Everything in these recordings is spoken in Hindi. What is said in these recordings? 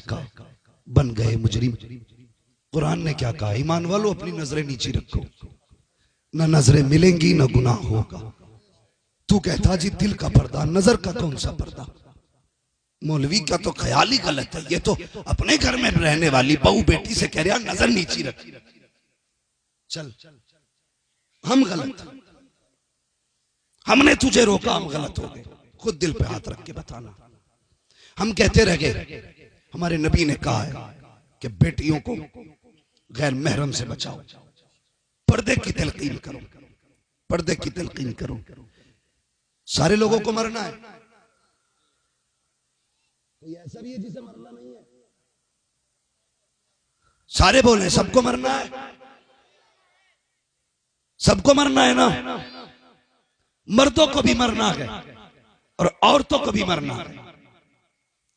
का बन गए मुजरिम। कुरान ने क्या कहा? ईमान वालों अपनी नजरें नीचे रखो, ना नजरें मिलेंगी ना गुनाह होगा। तू कहता जी दिल का पर्दा, नजर का कौन सा पर्दा? मौलवी का तो ख्याल ही गलत है। ये तो अपने घर में रहने वाली बहू बेटी से कह रहा नजर नीची रख। चल हम गलत, हमने तुझे रोका, हम गलत हो गए। खुद दिल पे हाथ रख के बताना। हम कहते रह गए, हमारे नबी ने कहा है कि बेटियों को गैर महरम से बचाओ, पर्दे की तलकीन करो, पर्दे की तलकीन करो। सारे लोगों को मरना है, कोई ऐसा भी है जिसे मरना नहीं है? सारे बोले सबको मरना है, सबको मरना है ना। मर्दों को भी मरना है और औरतों को भी मरना है,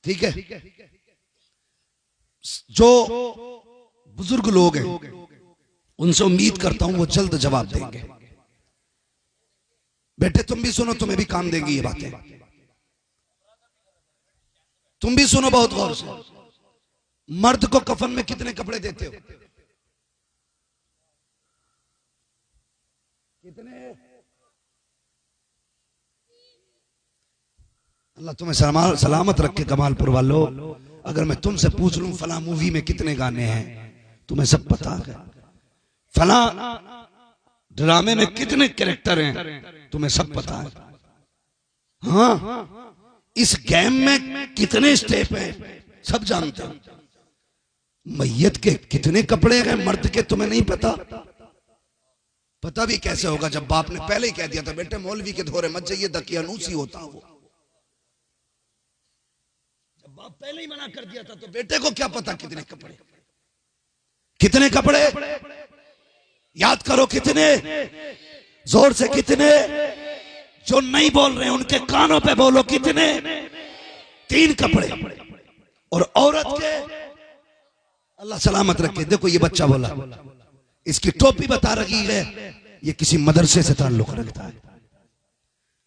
ठीक है? जो बुजुर्ग लोग हैं उनसे उम्मीद करता हूं वो जल्द जवाब देंगे। बेटे तुम भी सुनो, तुम्हें भी काम देंगी ये बातें। तुम भी सुनो बहुत गौर से। मर्द को कफन में कितने कपड़े देते हो? कितने? अल्लाह तुम्हें सलामत रखे कमालपुर वालों। अगर मैं तुमसे पूछ लूं फला मूवी में कितने गाने हैं, तुम्हें सब पता है। फला ड्रामे में कितने कैरेक्टर हैं, तुम्हें सब पता है। हाँ, इस गेम में कितने स्टेप हैं, सब जानते हो। मैयत के कितने कपड़े हैं मर्द के, तुम्हें नहीं पता? पता भी कैसे होगा जब बाप ने पहले ही कह दिया था बेटे मौलवी के धोरे मत जाइए, दकियानूसी होता वो। जब बाप पहले ही मना कर दिया था तो बेटे को क्या पता कितने कपड़े, कितने कपड़े? याद करो कितने, जोर से कितने। जो नहीं बोल रहे उनके कानों पे बोलो कितने? 3 कपड़े। और औरत के अल्लाह सलामत रखे। देखो ये बच्चा बोला, इसकी टोपी बता रही है ये किसी मदरसे से ताल्लुक रखता है।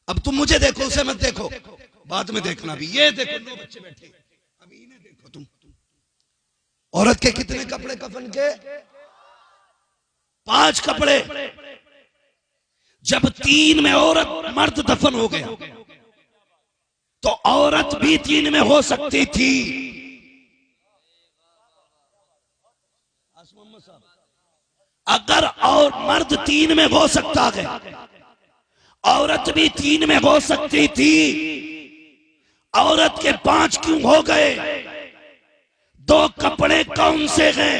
अब तुम मुझे देखो, उसे मत देखो, बाद में देखना भी। ये देखो 9 बच्चे बैठे, अभी इन्हें देखो तुम। औरत के कितने कपड़े कफन के? 5 कपड़े। जब 3 में औरत मर्द दफन हो गया तो औरत भी 3 में हो सकती थी। अगर और मर्द 3 में हो सकता है, औरत भी 3 में हो सकती थी। औरत के 5 क्यों हो गए? 2 कपड़े कौन से हैं?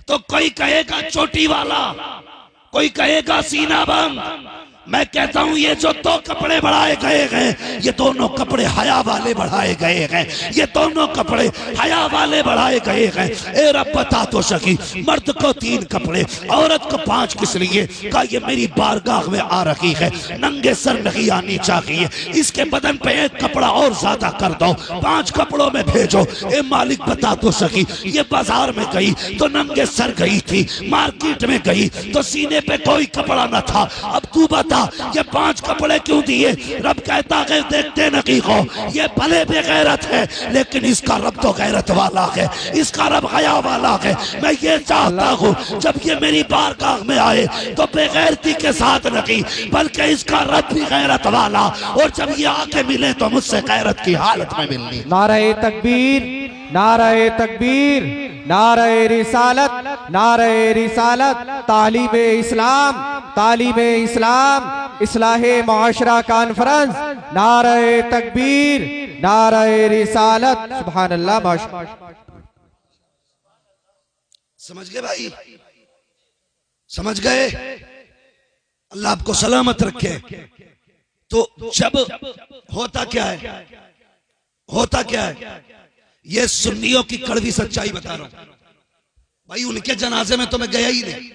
तो कोई कहेगा चोटी वाला, कोई कहेगा सीना बंद। मैं कहता हूं ये जो 2 कपड़े बढ़ाए गए हैं, ये दोनों कपड़े हया वाले बढ़ाए गए हैं। ये दोनों कपड़े हया वाले बढ़ाए गए हैं। ए रब बता तो सकी, मर्द को 3 कपड़े, औरत को 5 किस लिए? का ये मेरी बारगाह में आ रही है, नंगे सर नहीं आनी चाहिए। इसके बदन पे 1 कपड़ा और ज्यादा कर दो, 5 कपड़ों में भेजो। ए मालिक बता तो सकी, ये बाजार में गई तो नंगे सर गई थी, मार्केट में गई तो सीने पे कोई कपड़ा न था। अब तू बता ये 5 कपड़े क्यों दिए? रब कहता है देखते नहीं हो, ये भले बेगैरत है लेकिन इसका रब तो गैरत वाला है, इसका रब हया वाला है। मैं ये चाहता हूँ जब ये मेरी बारगाह में आए तो बेगैरती के साथ नहीं बल्कि इसका रब भी गैरत वाला, और जब ये आके मिले तो मुझसे गैरत की हालत में मिलनी। नारे तकबीर, नारे तकबीर, नारे रिसालत, नारे रिसालत, तालीम इस्लाम, तालीम इस्लाम, इस्लाहे माशरा कॉन्फ्रेंस, नारे तकबीर, नारे रिसालत। सुभान अल्लाह। माशाअल्लाह। समझ गए भाई? समझ गए? अल्लाह आपको सलामत रखे। तो जब होता क्या है, होता क्या है, ये सुन्नियों की कड़वी सच्चाई बता रहा हूं भाई। उनके जनाजे में तो मैं गया ही नहीं।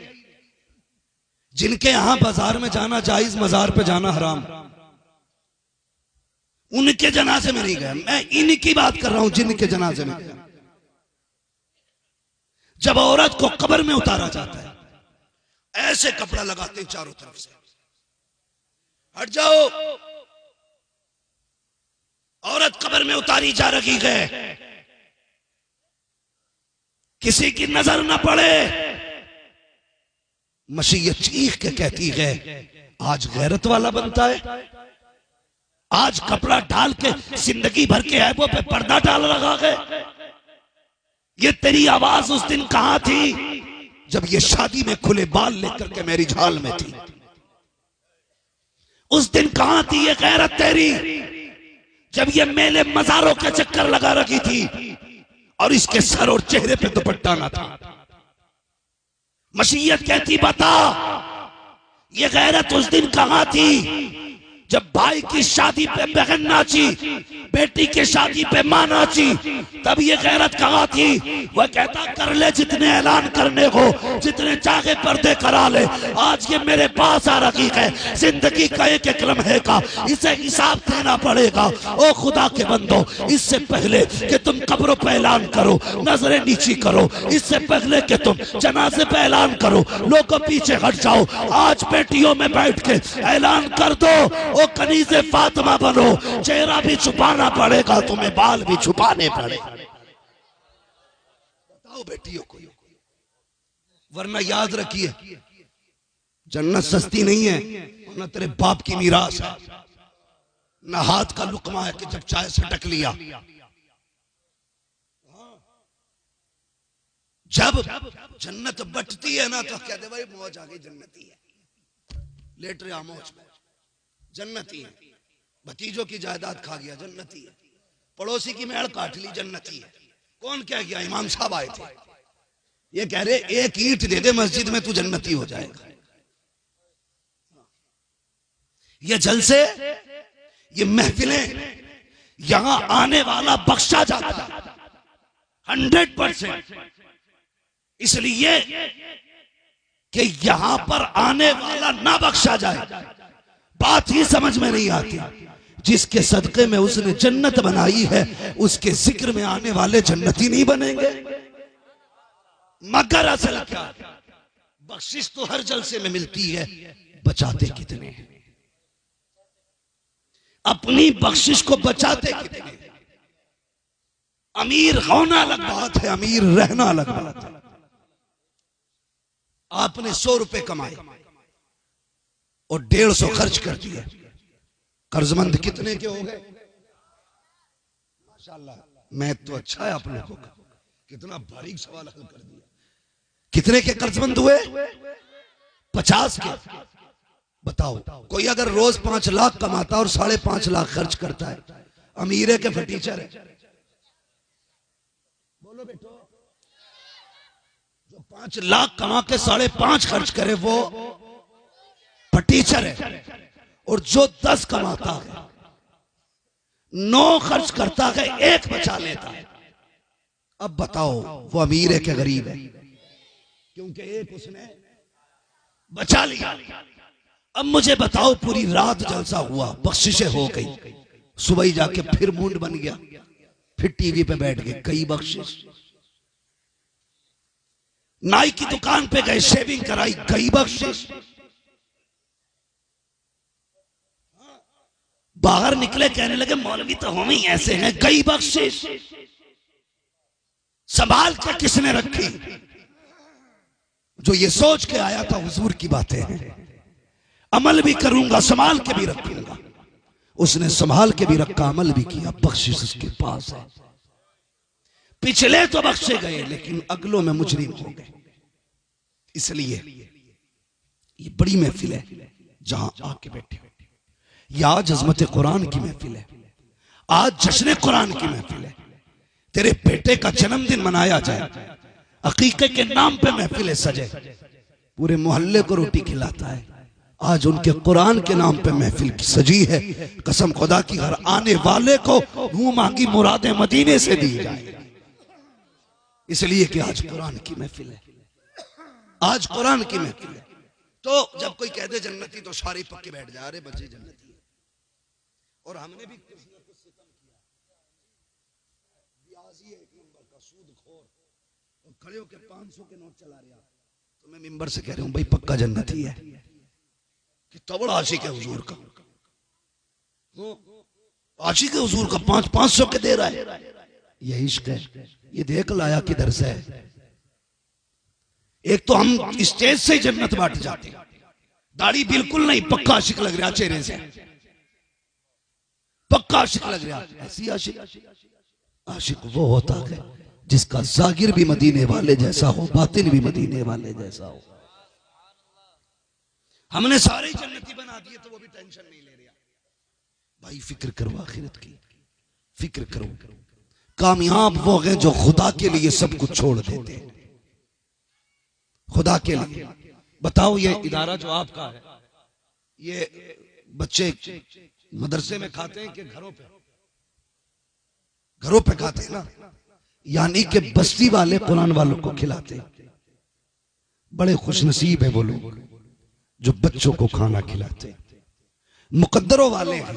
जिनके यहां बाजार में जाना जायज, मजार पे जाना हराम, उनके जनाजे में नहीं गया। मैं इनकी बात कर रहा हूं जिनके जनाजे में गया। जब औरत को कब्र में उतारा जाता है ऐसे कपड़ा लगाते हैं चारों तरफ से, हट जाओ। औरत कब्र में उतारी जा रही है, किसी की नजर न पड़े। मसीयत चीख के कहती है आज गैरत वाला बनता है, आज कपड़ा डाल के जिंदगी भर के ऐबों पे पर्दा डाल रहा है। ये तेरी आवाज उस दिन कहां थी जब ये शादी में खुले बाल लेकर के मैरिज हॉल में थी? उस दिन कहां थी ये गैरत तेरी जब ये मेले मजारों के चक्कर लगा रखी थी और इसके सर और चेहरे पे दुपट्टा ना था? मसीयत कहती बता ये गैरत उस दिन कहां थी जब भाई की शादी पे बहन नाची, बेटी की शादी पे मां नाची, तब ये गैरत कहां थी? वह कहता कर ले जितने ऐलान करने को, जितने चाहे पर्दे करा ले, आज ये मेरे पास आ रखी है जिंदगी का एक एक लम्हे का, इसे हिसाब देना पड़ेगा। ओ खुदा के बंदो, इससे पहले कि तुम कब्रों पे ऐलान करो, नजरें नीची करो, इससे पहले कि तुम जनाजे पे ऐलान करो, लोगों पीछे हट जाओ, आज बेटियों में बैठ के ऐलान कर दो। ओ कनीज़े फातिमा बनो, चेहरा भी छुपाना पड़ेगा तुम्हें, बाल भी छुपाने पड़े। बताओ बेटियों को, वरना याद रखिए जन्नत सस्ती नहीं है, ना तेरे बाप की मीरास है, ना हाथ का लुकमा है कि जब चाय से टक लिया। जब जन्नत बटती है ना तो कहते भाई मौज आ गई, जन्नती है, लेट रहा मौज में, जन्नती है। भतीजों की जायदाद खा गया, जन्नती है। पड़ोसी की मेड़ काट ली, जन्नती है। कौन कह गया? इमाम साहब आए थे, ये कह रहे एक ईंट दे दे मस्जिद में तू जन्नती हो जाएगा। ये जलसे, ये महफिलें, यहां आने वाला बख्शा जाता 100%, इसलिए कि यहां पर आने वाला ना बख्शा जाए। बात ही समझ में नहीं आती। जिसके सदके में उसने जन्नत बनाई है उसके जिक्र में आने वाले जन्नती नहीं बनेंगे। मगर असल क्या, बख्शिश तो हर जलसे में मिलती है, बचाते कितने हैं? अपनी बख्शिश को बचाते कितने? अमीर होना अलग बात है, अमीर रहना अलग बात है। आपने 100 रुपए कमाए और 150 खर्च कर दिए, कर्जमंद कितने के हो गए? माशाल्लाह, मैं तो अच्छा है आप लोगों का, कितना बारीक सवाल हल कर दिया। कितने के कर्जमंद हुए? 50 के। बताओ, कोई अगर रोज 5 लाख कमाता और 5.5 लाख खर्च करता है, अमीर है के फटीचर है? बोलो बेटो, जो 5 लाख कमा के 5.5 खर्च करे वो फटीचर है, और जो 10 कमाता है 9 खर्च करता है, 1 बचा लेता है। अब बताओ वो अमीर है कि गरीब है? क्योंकि 1 उसने बचा लिया। अब मुझे बताओ, पूरी रात जलसा हुआ, बख्शिशें हो गई, सुबह ही जाके फिर मूड बन गया, फिर टीवी पे बैठ गए, कई बख्शिश। नाई की दुकान पे गए, शेविंग कराई, कई बख्शिश। बाहर निकले, कहने लगे मौलवी तो हम ही ऐसे हैं, कई बख्शिश। संभाल के किसने रखी? जो ये सोच के आया था हुजूर की बातें हैं, अमल भी करूंगा, संभाल के भी रखूंगा, उसने संभाल के भी रखा, अमल भी किया, बख्शिश उसके पास है। पिछले तो बख्शे गए लेकिन अगलों में मुजरिम हो गए। इसलिए ये बड़ी महफिल है जहां आके बैठे, या आज अजमत कुरान की महफिल है, आज जश्न कुरान की महफिल है। तेरे बेटे का जन्मदिन मनाया जाए, अकीके के नाम पे महफिल सजे, पूरे मोहल्ले को रोटी खिलाता है। आज उनके कुरान के नाम पे महफिल सजी है। कसम खुदा की, हर आने वाले को मुंह मांगी मुरादें मदीने से दी जाए, इसलिए कि आज कुरान की महफिल है, आज कुरान की महफिल है। तो जब कोई कह दे जन्नती तो सारे पक्के बैठ जा रहे बच्चे जन्नती है। और हमने भी कुछ ना कुछ सितम किया, ब्याजी है, एक नंबर का सूदखोर, और खड़े होकर 500 के नोट चला रहा, तो मैं मिंबर से कह रहा हूं भाई पक्का जन्नती है। कितना बड़ा आशिक है हुजूर का, आशिक है हुजूर का, 500 के दे रहा है। ये इश्क है, ये देख लाया किधर से है, एक तो हम स्टेज से जन्नत बांट जाते, दाढ़ी बिल्कुल नहीं, पक्का आशिक लग रहा चेहरे से, पक्का आशिक लग रहा। ऐसी आशिक, आशिक वो होता है जिसका जागिर भी मदीने वाले जैसा हो, बातिन भी मदीने वाले जैसा हो। हमने सारे जन्नती बना दिए तो वो भी टेंशन नहीं ले रहा। भाई फिक्र करो आखिरत की, फिक्र करो। कामयाब वो हैं जो खुदा के लिए सब कुछ छोड़ देते हैं, खुदा के लिए। बताओ ये इदारा जो आपका है, ये बच्चे मदरसे में खाते हैं कि घरों पे? घरों पे खाते हैं ना, यानी कि बस्ती वाले कुरान वालों को खिलाते हैं। बड़े खुशनसीब है वो लोग जो बच्चों को खाना खिलाते हैं। मुकद्दरों वाले हैं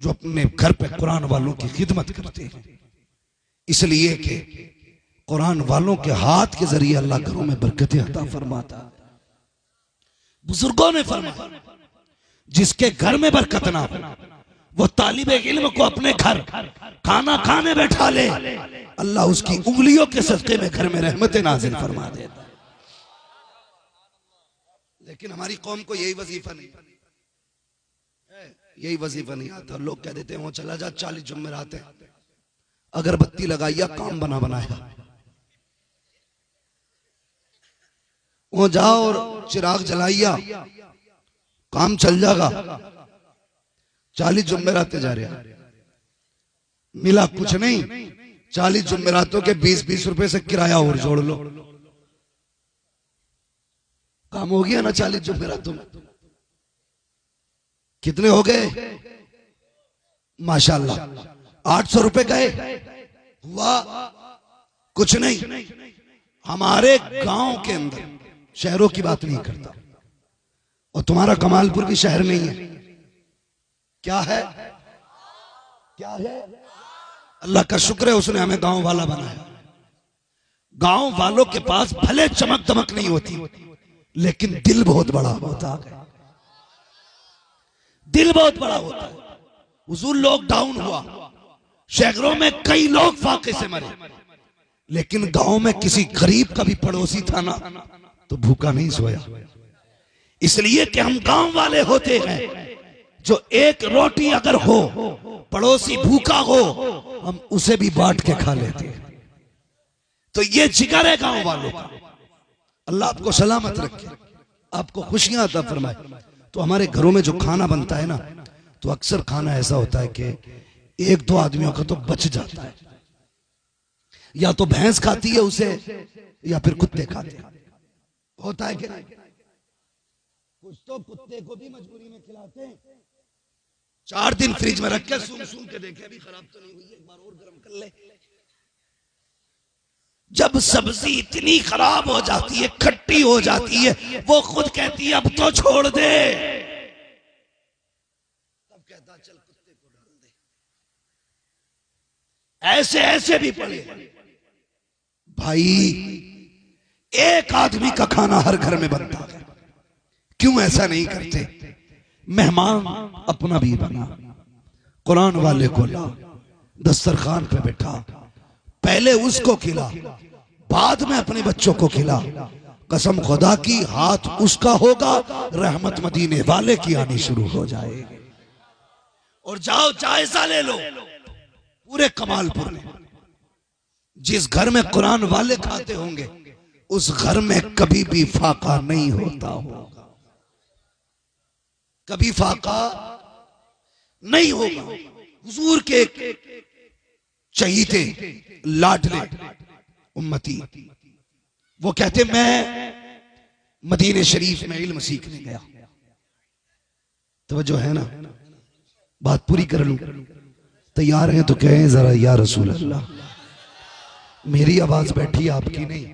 जो अपने घर पे कुरान वालों की खिदमत करते हैं, इसलिए कि कुरान वालों के हाथ के जरिए अल्लाह घरों में बरकतें अता फरमाता। बुजुर्गों ने फरमाया जिसके घर में बरकत ना हो वो तालिबे इल्म को अपने घर खाना खाने बैठा ले, अल्लाह उसकी उंगलियों के सदके में घर में रहमतें नाजिल फरमा देता। लेकिन हमारी कौम को यही वजीफा नहीं, यही वजीफा नहीं आता। लोग कह देते हैं वो चला जा 40 जुम्मेरात है, अगरबत्ती लगाइया काम बना बनाया, वो जाओ और चिराग जलाइया काम चल जाएगा। 40 जुम्मेरातें जा रहे हैं, मिला कुछ नहीं। 40 जुम्मेरातों के 20-20 रुपए से किराया और जोड़ लो, काम हो गया ना। 40 जुम्मेरातों में कितने हो गए? माशाल्लाह 800 रुपए गए, हुआ कुछ नहीं। हमारे गांव के अंदर, शहरों की बात नहीं करता, और तुम्हारा कमालपुर भी शहर नहीं है, क्या है? क्या है? अल्लाह का शुक्र है उसने हमें गांव वाला बनाया। गांव वालों के पास भले चमक दमक नहीं होती, लेकिन दिल बहुत बड़ा होता है, दिल बहुत बड़ा होता है। हुजूर लॉकडाउन हुआ, शहरों में कई लोग फाके से मरे, लेकिन गांव में किसी गरीब का भी पड़ोसी था ना तो भूखा नहीं सोया, इसलिए कि हम गांव वाले होते हैं जो एक रोटी अगर हो, पड़ोसी भूखा हो, हम उसे भी बांट के खा लेते हैं। तो ये जिगर है गांव वालों का। अल्लाह आपको सलामत रखे, आपको खुशियां अता फरमाए। तो हमारे घरों में जो खाना बनता है ना, तो अक्सर खाना ऐसा होता है कि 1-2 आदमियों का तो बच जाता है, या तो भैंस खाती है उसे, या फिर कुत्ते खाते हैं। होता है कि नहीं? कुछ तो कुत्ते को भी मजबूरी में खिलाते हैं। 4 दिन फ्रिज में रख के सूंघ के देखे अभी खराब तो नहीं हुई, एक बार और गर्म कर ले। जब सब्जी इतनी खराब हो जाती है, खट्टी हो जाती है, वो खुद कहती है अब तो छोड़ दे, तब कहता चल कुत्ते को डाल दे। ऐसे ऐसे भी पड़े भाई। एक आदमी का खाना हर घर में बनता है, क्यों ऐसा नहीं करते? मेहमान अपना भी बना, कुरान वाले को ला, दस्तरखान पे बैठा, पहले उसको खिला, बाद में अपने बच्चों को खिला। कसम खुदा की, हाथ उसका होगा, रहमत मदीने वाले की आनी शुरू हो जाएगी। और जाओ जायजा ले लो पूरे कमालपुर में, जिस घर में कुरान वाले खाते होंगे उस घर में कभी भी फाका नहीं होता होगा, कभी फाका नहीं होगा। हुजूर के चहीते लाडले उम्मती, वो कहते मैं मदीने शरीफ में इल्म सीखने गया। तवज्जो है ना? बात पूरी कर लूं? तैयार हैं तो कहें जरा या रसूल अल्लाह। मेरी आवाज बैठी, आपकी नहीं।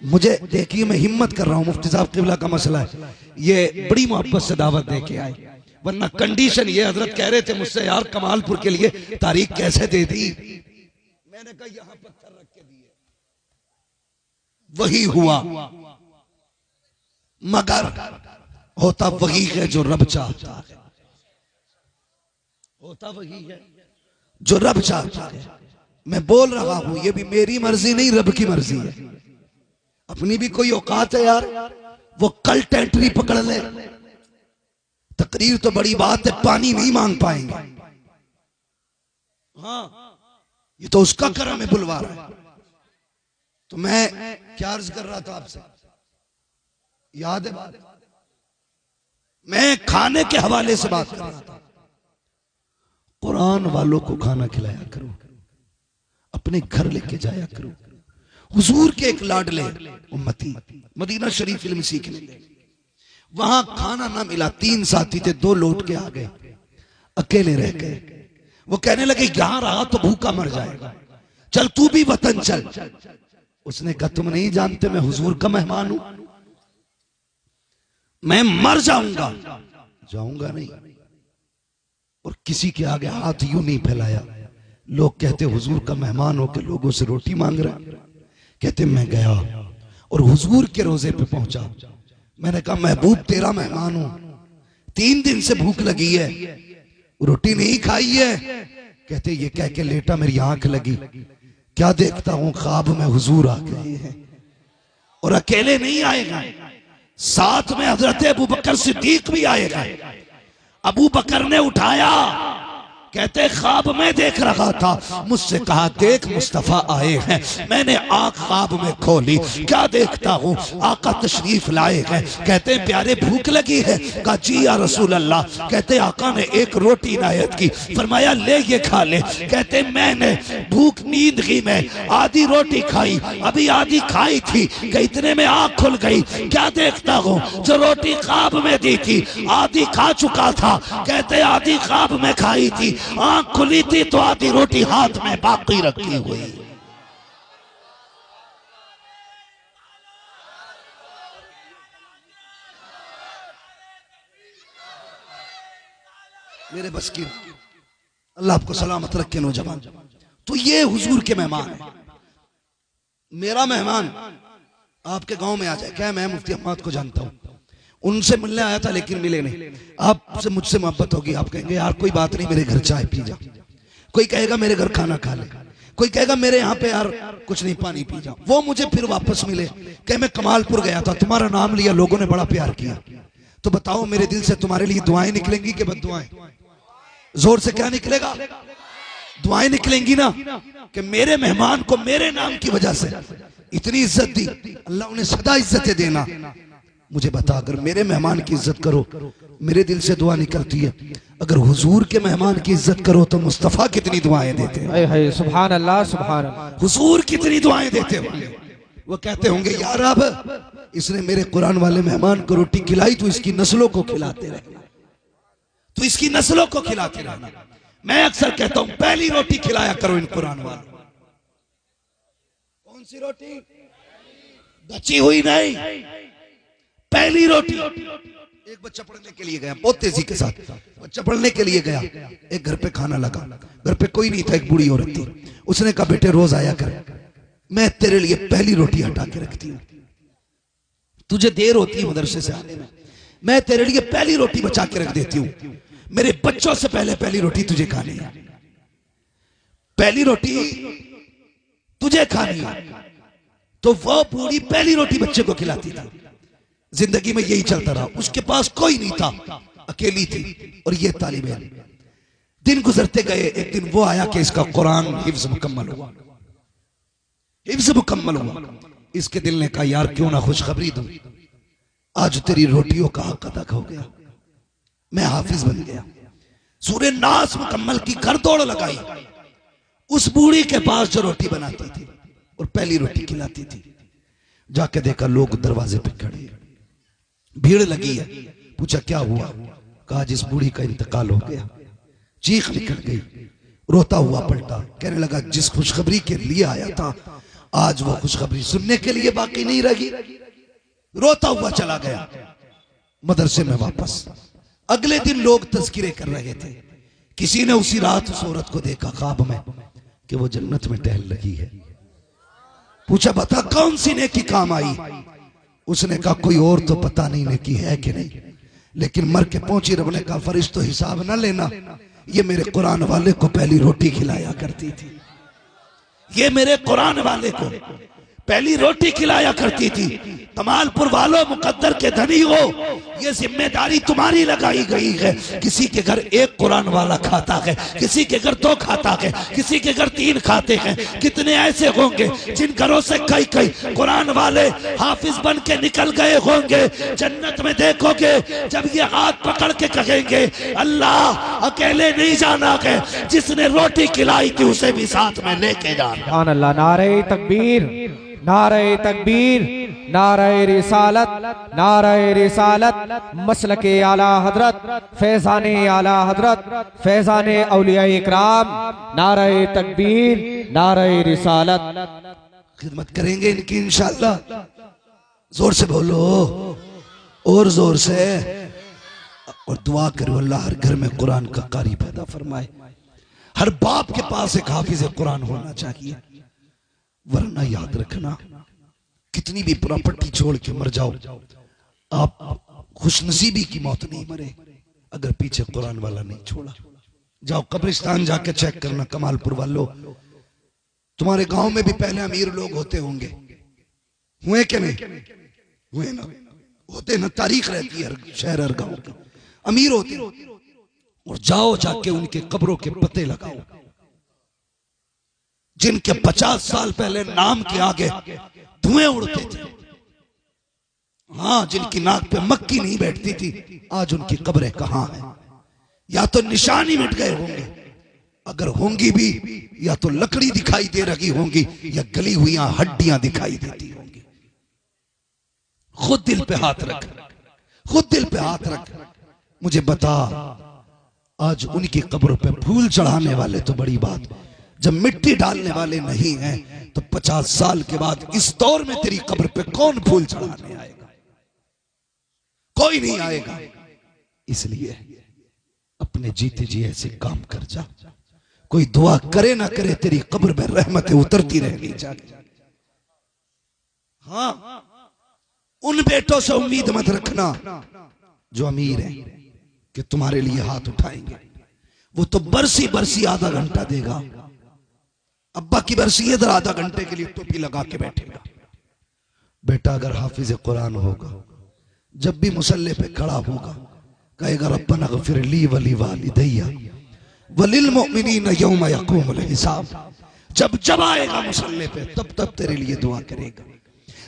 मुझे देखिए, मैं हिम्मत कर रहा हूं, मुफ्ती साहब किबला का मसला है, ये बड़ी मोहब्बत से दावत दे के आए, वरना कंडीशन ये, हजरत कह रहे थे मुझसे यार कमालपुर के लिए तारीख कैसे दे दी, मैंने कहा यहां पत्थर रख के दिए, वही हुआ। मगर होता वही है जो रब चाहता है, होता वही है जो रब चाहता है। मैं बोल रहा हूं, ये भी मेरी मर्जी नहीं, रब की मर्जी है। अपनी भी कोई औकात है यार, वो कल टेंटरी पकड़ ले। तकरीर तो बड़ी बात है, पानी नहीं मांग पाएंगे। हाँ, ये तो उसका करम है, बुलवा रहा है। तो मैं क्या अर्ज कर रहा था आपसे, याद है बात? मैं खाने के हवाले से बात कर रहा था। कुरान वालों को खाना खिलाया करो, अपने घर लेके जाया करो। हुजूर के एक लाडले उम्मती मदीना शरीफ फिल्म सीखने गए, वहां खाना ना मिला। 3 साथी थे, 2 लौट के आ गए, अकेले रह गए। वो कहने लगे यहां रहा तो भूखा मर जाएगा, चल तू भी वतन चल। उसने कहा तुम नहीं जानते मैं हुजूर का मेहमान हूं, मैं मर जाऊंगा। जाऊंगा नहीं। और किसी के आगे हाथ यूं नहीं फैलाया। लोग कहते हुजूर का मेहमान होकर लोगों से रोटी मांग रहा। कहते मैं गया और हुजूर के रोजे पे पहुंचा। मैंने कहा महबूब तेरा मेहमान हूं, 3 दिन से भूख लगी है, रोटी नहीं खाई है। कहते ये कह के लेटा, मेरी आंख लगी, क्या देखता हूं ख्वाब में हुजूर आ गए हैं। और अकेले नहीं आएगा, साथ में हजरत अबू बकर सिद्दीक भी आएगा। अबू बकर ने उठाया, कहते ख्वाब में देख रहा था, मुझसे कहा देख मुस्तफा आए हैं। मैंने आंख ख्वाब में खोली, क्या देखता हूँ आका तशरीफ लाए हैं। कहते प्यारे भूख लगी है? कहा जी या रसूल अल्लाह। कहते आका ने एक रोटी इनायत की, फरमाया ले ये खा ले। कहते मैंने भूख नींदगी में आधी रोटी खाई, अभी आधी खाई थी कि इतने में आंख खुल गई। क्या देखता हूँ जो रोटी ख्वाब में दी थी आधी खा चुका था। कहते आधी ख्वाब में खाई थी, आंख खुली थी तो आधी रोटी हाथ में बाकी रखी हुई। मेरे बस की, अल्लाह आपको सलामत रखे नौजवान। तो ये हुजूर के मेहमान है। मेरा मेहमान आपके गांव में आ जाए, क्या मैं मुफ्ती अहमद को जानता हूं, उनसे मिलने आया था लेकिन मिले नहीं। आपसे मुझसे मोहब्बत होगी, आप कहेंगे यार कोई बात नहीं मेरे घर चाय पी जा। कोई कहेगा मेरे घर खाना खा ले। कोई कहेगा मेरे यहाँ पे यार कुछ नहीं पानी पी जा। वो मुझे फिर वापस मिले, कहे मैं कमालपुर गया था, तुम्हारा नाम लिया, लोगों ने बड़ा प्यार किया। तो बताओ मेरे दिल से तुम्हारे लिए दुआएं निकलेंगी कि बद्दुआएं? जोर से क्या निकलेगा? दुआएं निकलेंगी ना, कि मेरे मेहमान को मेरे नाम की वजह से इतनी इज्जत दी, अल्लाह उन्हें सदा इज्जतें देना। मुझे बता, अगर मेरे मेहमान की इज्जत करो मेरे दिल से दुआ निकलती है, अगर हुजूर के मेहमान की इज्जत करो तो मुस्तफा कितनी दुआएं देते हैं। सुभान अल्लाह, सुभान अल्लाह। हुजूर कितनी दुआएं देते होंगे। वो कहते होंगे यार अब इसने मेरे कुरान वाले मेहमान को रोटी खिलाई तो इसकी नस्लों को खिलाते रहना, तो इसकी नस्लों को खिलाते रहना। मैं अक्सर कहता हूं पहली रोटी खिलाया करो इन कुरान वालों। कौन सी रोटी? बची हुई नहीं, पहली रोटी। एक बच्चा पढ़ने के लिए गया, बहुत तेजी के साथ बच्चा पढ़ने के लिए गया। एक घर पे खाना लगा, घर पे कोई नहीं था, एक बूढ़ी औरत थी। उसने कहा बेटे रोज आया कर, मैं तेरे लिए पहली रोटी हटा के रखती हूँ, तुझे देर होती है मदरसे से आने में, मैं तेरे लिए पहली रोटी बचा के रख देती हूँ, मेरे बच्चों से पहले पहली रोटी तुझे खानी है, पहली रोटी तुझे खानी है। तो वो बूढ़ी पहली रोटी बच्चे को खिलाती थी। जिंदगी में यही चलता रहा, उसके पास कोई नहीं था, अकेली थी और ये तालिब इल्म। दिन गुजरते गए, एक दिन वो आया कि इसका कुरान हिफ्ज मुकम्मल हुआ, हिफ्ज मुकम्मल हुआ। इसके दिल ने कहा यार क्यों ना खुशखबरी दूं, आज तेरी रोटियों का हक अदा हो गया, मैं हाफिज बन गया। सूरे नास मुकम्मल की घर दौड़ लगाई उस बूढ़ी के पास जो रोटी बनाती थी और पहली रोटी खिलाती थी। जाके देखा लोग दरवाजे पे खड़े, भीड़ लगी है। पूछा क्या हुआ? कहा जिस बूढ़ी का इंतकाल हो गया। चीख निकल गई, रोता हुआ पलटा, कहने लगा जिस खुशखबरी के लिए आया था आज वो खुशखबरी सुनने के लिए बाकी नहीं रही। रोता हुआ चला गया मदरसे में वापस। अगले दिन लोग तज़किरे कर रहे थे। किसी ने उसी रात उस औरत को देखा ख्वाब में कि वो जन्नत में टहल रही है। पूछा बता कौन सी नेकी काम आई? उसने कहा कोई और तो पता नहीं नेकी है कि नहीं, लेकिन मर के पहुंची। रब ने कहा फरिश्तों हिसाब ना लेना, ये मेरे कुरान वाले को पहली रोटी खिलाया करती थी, ये मेरे कुरान वाले को पहली रोटी खिलाया करती थी। कमालपुर वालों, मुकद्दर के धनी हो, ये जिम्मेदारी तुम्हारी लगाई गई है। किसी के घर एक कुरान वाला खाता है, किसी के घर 2 खाता है, किसी के घर 3 खाते हैं। कितने ऐसे होंगे जिन घरों से कई कई कुरान वाले हाफिज बन के निकल गए होंगे। जन्नत में देखोगे जब ये हाथ पकड़ के कहेंगे अल्लाह अकेले नहीं जाना है, जिसने रोटी खिलाई थी उसे भी साथ में लेके जाना। सुभान अल्लाह। नारे तकबीर, नारे तकबीर, नारे रिसालत, नारे रिसालत, मसलके आला हजरत, फैजाने आला हजरत, फैजाने औलिया इकराम, नारे तकबीर, नारे रिसालत। खिदमत करेंगे इनकी इंशाअल्लाह। जोर से बोलो, और जोर से, और दुआ करो अल्लाह हर घर में कुरान का कारी पैदा फरमाए। हर बाप के पास एक हाफिज कुरान होना चाहिए, वरना याद रखना कितनी भी प्रॉपर्टी छोड़ के मर जाओ, आप खुशनसीबी की मौत नहीं मरे अगर पीछे कुरान वाला नहीं छोड़ा। जाओ कब्रिस्तान जाके चेक करना कमालपुर वालों, तुम्हारे गांव में भी पहले अमीर लोग होते होंगे, हुए कि नहीं हुए? ना होते ना, तारीख रहती है हर शहर हर गांव की, अमीर होते। और जाओ जाके उनके कब्रों के पते लगाओ, जिनके 50 साल पहले नाम के आगे धुएं उड़ते थे, हाँ, जिनकी नाक पे मक्खी नहीं बैठती थी, आज उनकी कब्रें कहां हैं? या तो निशानी मिट गए होंगे, अगर होंगी भी या तो लकड़ी दिखाई दे रही होंगी या गली हुई हड्डियां दिखाई देती होंगी। खुद दिल पे हाथ रख, खुद दिल पे हाथ रख, मुझे बता, आज उनकी कब्रों पे फूल चढ़ाने वाले तो बड़ी बात, जब मिट्टी डालने वाले नहीं हैं तो 50 साल के बाद इस दौर में तेरी कब्र पे कौन फूल चढ़ाने आएगा? कोई नहीं आएगा। इसलिए अपने जीते जी ऐसे काम कर जा, कोई दुआ करे ना करे तेरी कब्र में रहमतें उतरती रहनी चाहिए। हाँ, उन बेटों से उम्मीद मत रखना जो अमीर है कि तुम्हारे लिए हाथ उठाएंगे, वो तो बरसी बरसी आधा घंटा देगा। अब्बा की बरसी इधर आधा घंटे के लिए टोपी लगा के बैठेगा। बेटा अगर हाफिज कुरान होगा, जब भी मुसल्ले पे खड़ा होगा कहेगा रब्बना गफिर ली वली वालिदैया वलिल मुमिनीन यौम यक़ूमुल हिसाब। जब जब आएगा मुसल्ले पे तब तब तेरे लिए दुआ करेगा,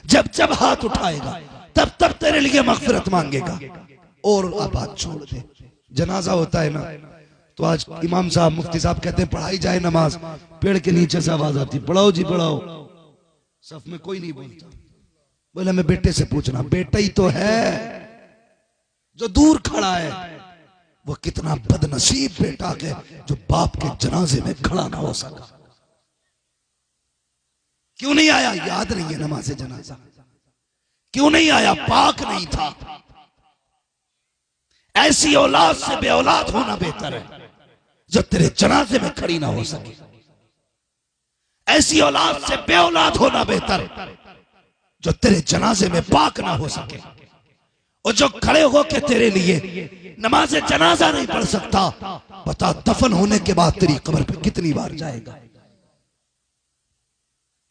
जब जब हाथ उठाएगा तब तब तेरे लिए मगफिरत मांगेगा। और अब बात छोड़ दे, जनाजा होता है ना, तो आज इमाम साहब मुफ्ती साहब कहते हैं पढ़ाई जाए नमाज, पेड़ के नीचे से आवाज आती पढ़ाओ जी पढ़ाओ, सफ में कोई नहीं बोलता। बोले मैं बेटे से पूछना, बेटा ही तो है जो दूर खड़ा है, वो कितना बदनसीब बेटा है जो बाप के जनाजे में खड़ा ना हो सका। क्यों नहीं आया? याद नहीं है नमाज जनाजा, क्यों नहीं आया? पाक नहीं था। ऐसी औलाद से बे औलाद होना बेहतर है जो तेरे जनाजे में खड़ी ना हो सके। ऐसी औलाद से बे औलाद होना बेहतर जो तेरे जनाजे में पाक ना हो सके, और जो खड़े होके तेरे लिए नमाज जनाजा नहीं पढ़ सकता, बता दफन होने के बाद तेरी कब्र पे कितनी बार जाएगा?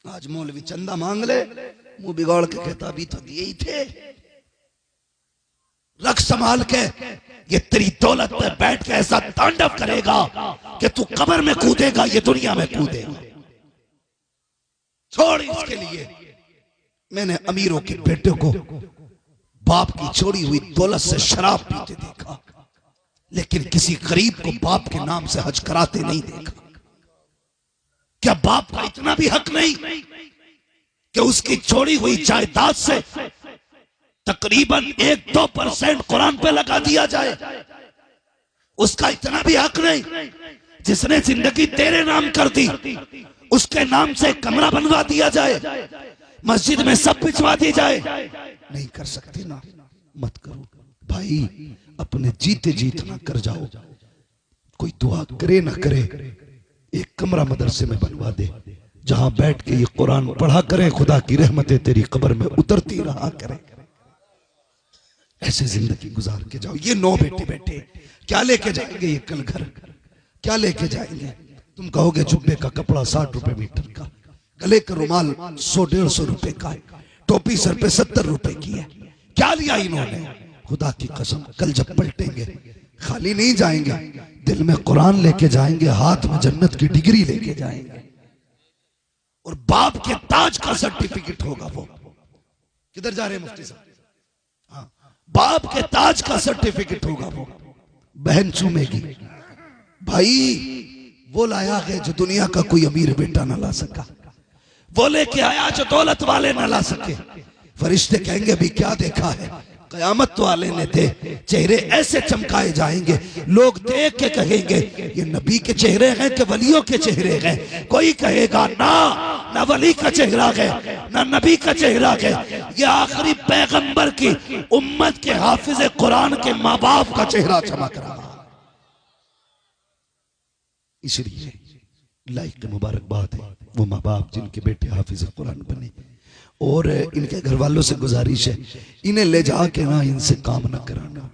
आज मौलवी चंदा मांग ले, मुंह बिगाड़ के कहता अभी तो दिए ही थे। रख संभाल के, ये तेरी दौलत पे बैठ के ऐसा तांडव करेगा कि तू कब्र में कूदेगा, ये दुनिया में कूदेगा। छोड़ इसके लिए। मैंने अमीरों के बेटे को बाप की छोड़ी हुई दौलत से शराब पीते देखा, लेकिन किसी गरीब को बाप के नाम से हज कराते नहीं देखा। क्या बाप का इतना भी हक नहीं कि उसकी छोड़ी हुई जायदाद से तकरीबन 1-2% कुरान पे लगा दिया जाए? उसका इतना भी हक नहीं? जिसने जिंदगी तेरे नाम कर दी उसके नाम से कमरा बनवा दिया जाए, मस्जिद में सब पिछवा दी जाए? नहीं कर सकते ना, मत करो भाई। अपने जीते जीत ना कर जाओ, कोई दुआ करे ना करे, एक कमरा मदरसे में बनवा दे जहां बैठ के ये कुरान पढ़ा करें, खुदा की रहमतें तेरी कब्र में उतरती रहा करें। ऐसे जिंदगी गुजार के जाओ। ये 9 बेटे बैठे क्या लेके जाएंगे? ये कल घर क्या लेके जाएंगे? तुम कहोगे जुब्बे का कपड़ा 60 रुपए मीटर का, गले का रुमाल 100-150 रुपए का है, टोपी सर पे 70 रुपए की है। क्या लिया इन्होंने? खुदा की कसम कल जब पलटेंगे खाली नहीं जाएंगे, दिल में कुरान लेके जाएंगे, हाथ में जन्नत की डिग्री लेके जाएंगे, और बाप के ताज का सर्टिफिकेट होगा वो। किधर जा रहे हैं मुफ्ती साहब? हाँ, बाप के ताज का सर्टिफिकेट होगा वो। बहन चूमेगी, भाई वो लाया है जो दुनिया का कोई अमीर बेटा ना ला सका, वो लेके आया जो दौलत वाले ना ला सके। फरिश्ते कहेंगे अभी क्या देखा है? कयामत वाले ने दे, चेहरे ऐसे चमकाए जाएंगे, लोग देख के कहेंगे ये नबी के चेहरे हैं कि वलियों के चेहरे हैं। कोई कहेगा ना वली का चेहरा है ना नबी का चेहरा है, ये आखिरी पैगंबर की उम्मत के हाफिज कुरान के माँ बाप का चेहरा चमक रहा। इसलिए लाइक मुबारकबाद है वो माँ बाप जिनके बेटे हाफिज कुरान बने, और इनके घर वालों से गुजारिश है इन्हें ले जाके ना इनसे काम ना कराना,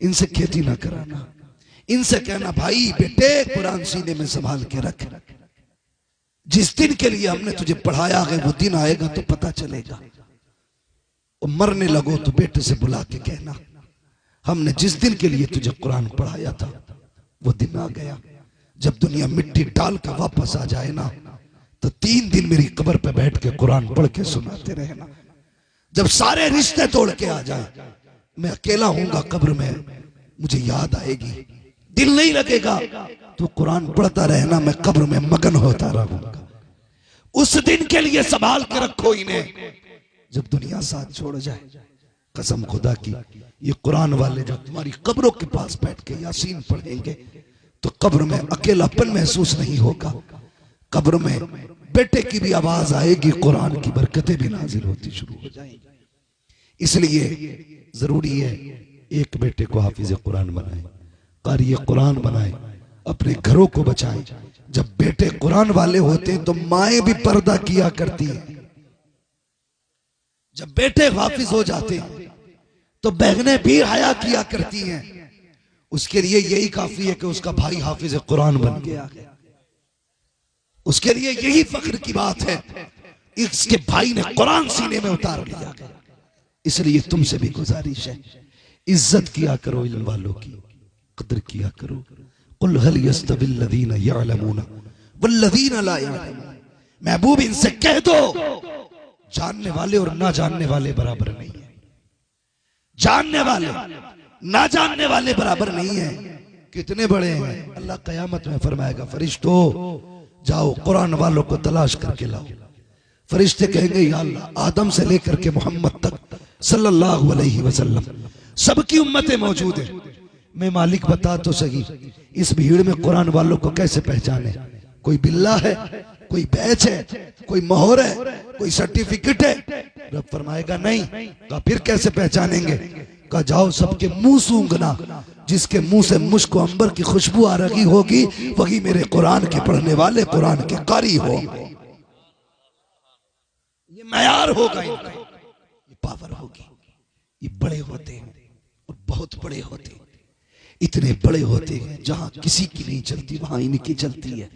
इनसे खेती ना कराना, इनसे कहना भाई बेटे कुरान सीने में संभाल के रख, जिस दिन के लिए हमने तुझे पढ़ाया है वो दिन आएगा तो पता चलेगा। और मरने लगो तो बेटे से बुला के कहना हमने जिस दिन के लिए तुझे कुरान पढ़ाया था वो दिन आ गया। जब दुनिया मिट्टी डाल कर वापस आ जाए ना तो 3 दिन मेरी कब्र पे बैठ के कुरान पढ़ के सुनाते रहना। जब सारे रिश्ते तोड़ के आ जाए, मैं अकेला हूंगा कब्र में, मुझे याद आएगी, दिल नहीं लगेगा, तो कुरान पढ़ता रहना, मैं कब्र में मगन होता रहूंगा। उस दिन के लिए संभाल के रखो इन्हें, जब दुनिया साथ छोड़ जाए। कसम खुदा की, ये कुरान वाले जब तुम्हारी कब्रों के पास बैठ के यासीन पढ़ेंगे तो कब्र में अकेलापन महसूस नहीं होगा। कब्र में बेटे की भी आवाज आएगी, कुरान की बरकतें भी नाजिल होती शुरू हो जाएंगी। इसलिए जरूरी है एक बेटे को हाफिज कुरान बनाए, कारी कुरान बनाए, अपने घरों को बचाएं। जब बेटे कुरान वाले होते हैं तो माएं भी पर्दा किया करती हैं। जब बेटे हाफिज हो जाते हैं तो बहनें भी हया किया करती हैं। उसके लिए यही काफी है कि उसका भाई हाफिज कुरान बन गया, उसके लिए यही फख्र की बात है इसके भाई ने कुरान सीने में उतार लिया। इसलिए तुमसे भी गुजारिश है, इज्जत किया करो इल्म वालों की, कदर किया करो। कुल हल यस्तविल लदीना यअलमूना वल्लदीना ला यअलमून, महबूब इनसे कह दो जानने वाले और ना जानने वाले बराबर नहीं है। जानने वाले ना जानने वाले बराबर नहीं है। कितने बड़े हैं, अल्लाह कयामत में फरमाएगा फरिश्तों जाओ कुरान वालों को तलाश करके लाओ। फरिश्ते कहेंगे या अल्लाह आदम से लेकर के मोहम्मद तक सल्लल्लाहु अलैहि वसल्लम सबकी उम्मतें मौजूद है। मैं मालिक बता तो सही इस भीड़ में कुरान वालों को कैसे पहचाने? कोई बिल्ला है, कोई बैच है, कोई मोहर है, कोई सर्टिफिकेट है? रब फरमाएगा नहीं। कहा फिर कैसे पहचानेंगे? कहा जाओ सबके मुंह सूंघना, जिसके मुंह से मुश्क अंबर की खुशबू आ रही होगी वही मेरे कुरान के पढ़ने वाले, कुरान के कारी होंगे। ये मयार होगा इनका, ये पावर होगी। ये बड़े होते हैं और बहुत बड़े होते हैं, इतने बड़े होते हैं जहां किसी की नहीं चलती वहां इनकी चलती है,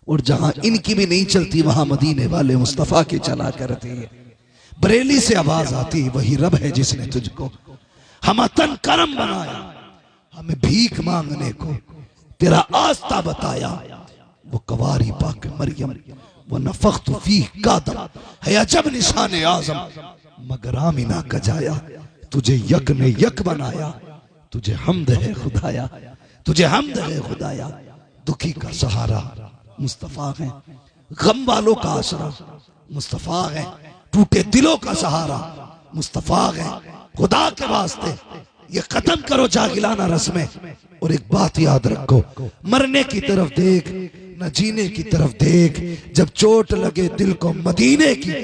और जहां इनकी भी नहीं चलती वहां मदीने वाले मुस्तफा के चला करते हैं। बरेली से आवाज आती है वही रब है जिसने तुझको हम तन करम बनाया, हमें भीख मांगने को तेरा आस्था बताया। वो कवारी पाक मरियम वो नफख्तु फीह कादम है अजब निशान आजम, मगर आमिना का जाया तुझे यक ने यक बनाया। तुझे हमद है खुदाया, तुझे हमद है खुदाया। दुखी का सहारा मुस्तफा है, गम वालों का आसरा मुस्तफा है, टूटे दिलों का सहारा मुस्तफा है। खुदा के वास्ते ये खत्म करो जागिलाना रस्में, और एक बात याद रखो, मरने की तरफ देख न जीने की तरफ देख। जब चोट लगे दिल को मदीने की